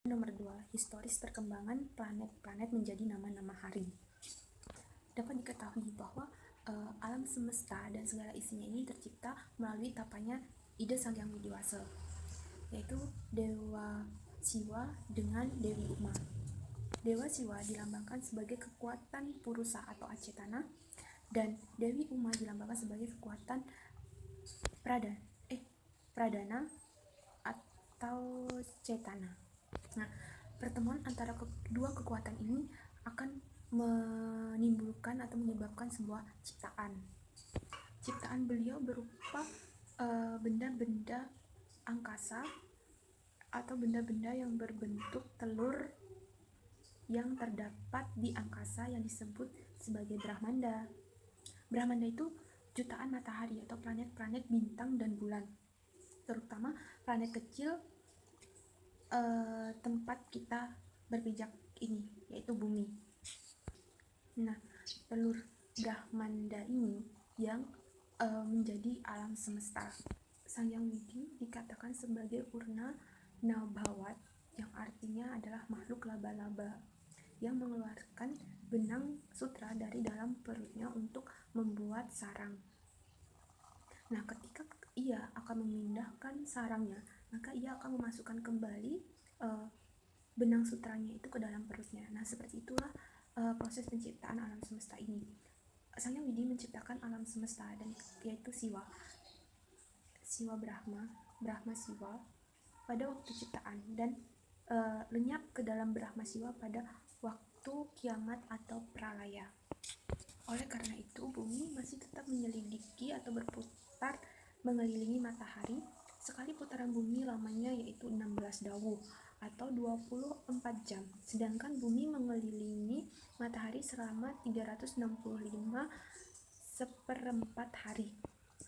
Nomor 2, historis perkembangan planet-planet menjadi nama-nama hari. Dapat diketahui bahwa alam semesta dan segala isinya ini tercipta melalui tapanya ide Sang Hyang Widiwasa, yaitu Dewa Siwa dengan Dewi Uma. Dewa Siwa dilambangkan sebagai kekuatan Purusa atau Acetana, dan Dewi Uma dilambangkan sebagai kekuatan Pradana atau Cetana. Nah, pertemuan antara kedua kekuatan ini akan menimbulkan atau menyebabkan sebuah ciptaan. Ciptaan beliau berupa benda-benda angkasa atau benda-benda yang berbentuk telur yang terdapat di angkasa yang disebut sebagai Brahmanda. Brahmanda itu jutaan matahari atau planet-planet bintang dan bulan, terutama planet kecil tempat kita berpijak ini, yaitu bumi. Nah, telur Brahmanda ini yang menjadi alam semesta. Sang Hyang Widi dikatakan sebagai Urna Nabhawat, yang artinya adalah makhluk laba-laba yang mengeluarkan benang sutra dari dalam perutnya untuk membuat sarang. Nah, ketika ia akan memindahkan sarangnya, maka ia akan memasukkan kembali benang sutranya itu ke dalam perutnya. Nah, seperti itulah proses penciptaan alam semesta ini. Sang Hyang Widi menciptakan alam semesta, dan yaitu Siwa Brahma Siwa pada waktu ciptaan, dan lenyap ke dalam Brahma Siwa pada waktu kiamat atau pralaya. Oleh karena itu, bumi masih tetap menyelidiki atau berputar mengelilingi matahari. Sekali putaran bumi lamanya yaitu 16 dawuh atau 24 jam, sedangkan bumi mengelilingi matahari selama 365 seperempat hari.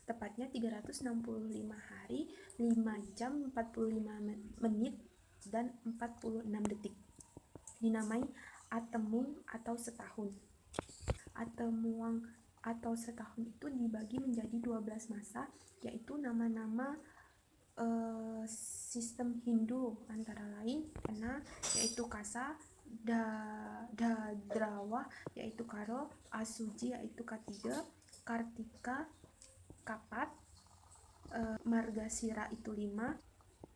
Tepatnya 365 hari, 5 jam 45 menit dan 46 detik. Dinamai Atemung atau setahun. Atemuang atau setahun itu dibagi menjadi 12 masa, yaitu nama-nama sistem Hindu antara lain Ana yaitu Kasa, Dadrawa yaitu Karo, Asuji yaitu K3, Kartika Kapat, Margasira itu 5,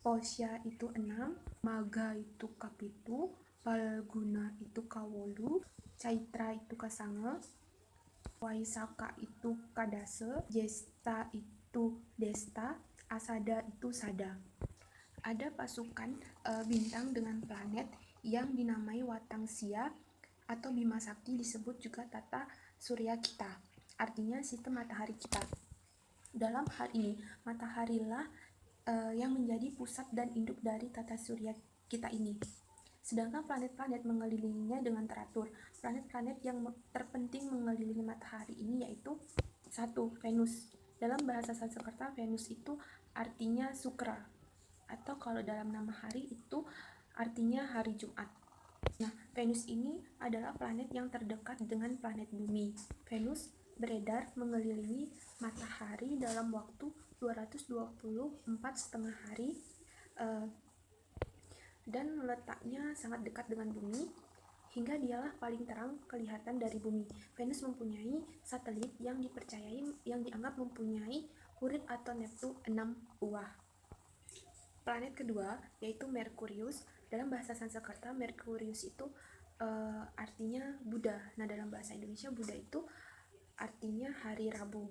Posya itu 6, Maga itu K7, Palguna itu K8, Caitra itu K9, Waisaka itu Kadase, Jesta itu Desta, Asada itu Sada. Ada pasukan bintang dengan planet yang dinamai Watangsia atau Bima Sakti, disebut juga Tata Surya kita, artinya sistem matahari kita. Dalam hal ini, mataharilah yang menjadi pusat dan induk dari tata surya kita ini. Sedangkan planet-planet mengelilinginya dengan teratur. Planet-planet yang terpenting mengelilingi matahari ini yaitu 1. Venus. Dalam bahasa Sanskerta, Venus itu artinya Sukra, atau kalau dalam nama hari itu artinya hari Jumat. Nah, Venus ini adalah planet yang terdekat dengan planet bumi. Venus beredar mengelilingi matahari dalam waktu 224,5 hari dan letaknya sangat dekat dengan bumi, hingga dialah paling terang kelihatan dari bumi. Venus mempunyai satelit yang dianggap mempunyai Urit atau Neptu 6 buah. Planet kedua yaitu Merkurius. Dalam bahasa Sanskerta, Merkurius itu artinya Buddha. Nah, dalam bahasa Indonesia Buddha itu artinya hari Rabu.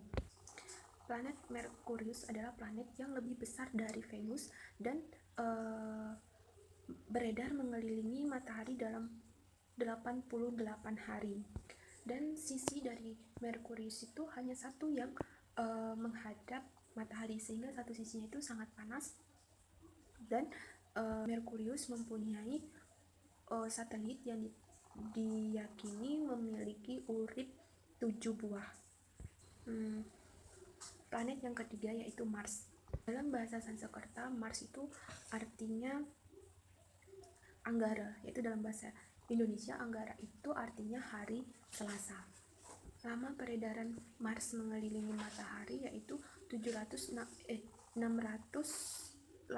Planet Merkurius adalah planet yang lebih besar dari Venus dan beredar mengelilingi matahari dalam 88 hari. Dan sisi dari Merkurius itu hanya satu yang menghadap matahari, sehingga satu sisinya itu sangat panas. Dan Merkurius mempunyai satelit yang diyakini memiliki urit 7 buah. Planet yang ketiga yaitu Mars. Dalam bahasa Sanskerta, Mars itu artinya Anggara, yaitu dalam bahasa Indonesia Anggara itu artinya hari Selasa. Lama peredaran Mars mengelilingi matahari yaitu 687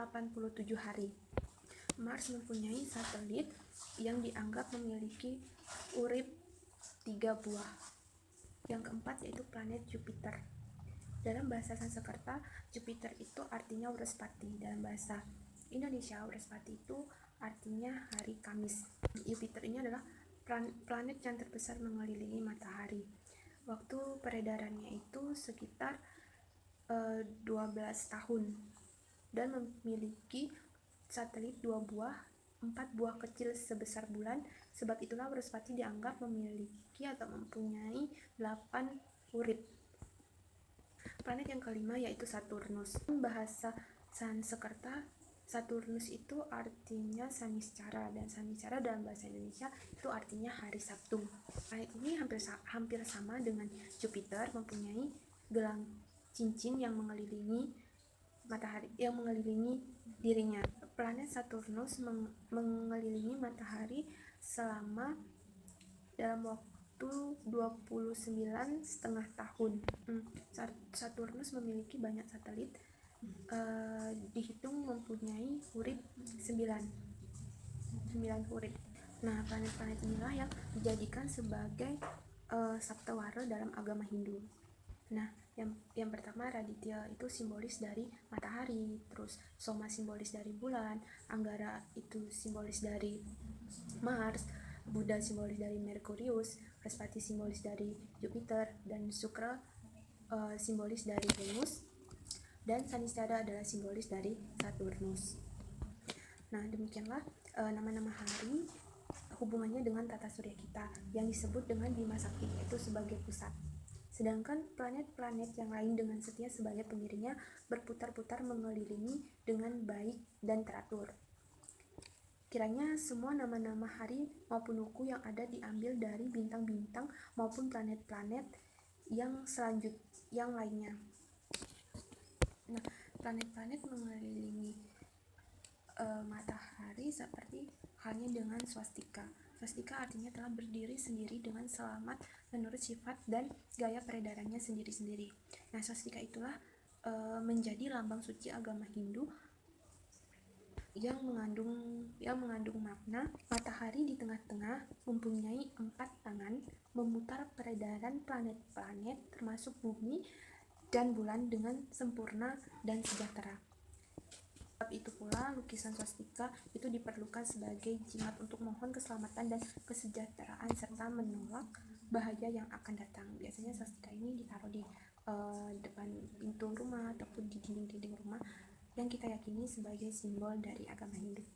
hari. Mars mempunyai satelit yang dianggap memiliki urip 3 buah. Yang keempat yaitu planet Jupiter. Dalam bahasa Sanskerta, Jupiter itu artinya Wrespati. Dalam bahasa Indonesia, Wrespati itu artinya hari Kamis. Jupiter ini adalah planet yang terbesar mengelilingi matahari. Waktu peredarannya itu sekitar 12 tahun dan memiliki satelit 2 buah, 4 buah kecil sebesar bulan. Sebab itulah Wrespati dianggap memiliki atau mempunyai 8 urip. Planet yang kelima yaitu Saturnus. Bahasa Sanskerta, Saturnus itu artinya Saniscara, dan Saniscara dalam bahasa Indonesia itu artinya hari Sabtu. Planet ini hampir sama dengan Jupiter, mempunyai gelang cincin yang mengelilingi matahari, yang mengelilingi dirinya. Planet Saturnus mengelilingi matahari selama dalam waktu 29,5 tahun. Saturnus memiliki banyak satelit, dihitung mempunyai urip 9 urip. Nah, planet-planet inilah yang dijadikan sebagai saptawara dalam agama Hindu. Nah, yang pertama Raditya itu simbolis dari matahari, terus Soma simbolis dari bulan, Anggara itu simbolis dari Mars, Buddha simbolis dari Merkurius, Wrespati simbolis dari Jupiter, dan Sukra simbolis dari Venus, dan Saniscara adalah simbolis dari Saturnus. Nah, demikianlah nama-nama hari hubungannya dengan tata surya kita yang disebut dengan Bima Sakti, yaitu sebagai pusat. Sedangkan planet-planet yang lain dengan setia sebagai pengiringnya berputar-putar mengelilingi dengan baik dan teratur. Kiranya semua nama-nama hari maupun wuku yang ada diambil dari bintang-bintang maupun planet-planet yang lainnya. Nah, planet-planet mengelilingi matahari seperti halnya dengan swastika. Swastika artinya telah berdiri sendiri dengan selamat menurut sifat dan gaya peredarannya sendiri-sendiri. Nah, swastika itulah menjadi lambang suci agama Hindu yang mengandung makna matahari di tengah-tengah, mempunyai 4 tangan, memutar peredaran planet-planet termasuk bumi dan bulan dengan sempurna dan sejahtera. Sebab itu pula lukisan swastika itu diperlukan sebagai jimat untuk mohon keselamatan dan kesejahteraan serta menolak bahaya yang akan datang. Biasanya swastika ini ditaruh di depan pintu rumah ataupun di dinding-dinding rumah yang kita yakini sebagai simbol dari agama Hindu.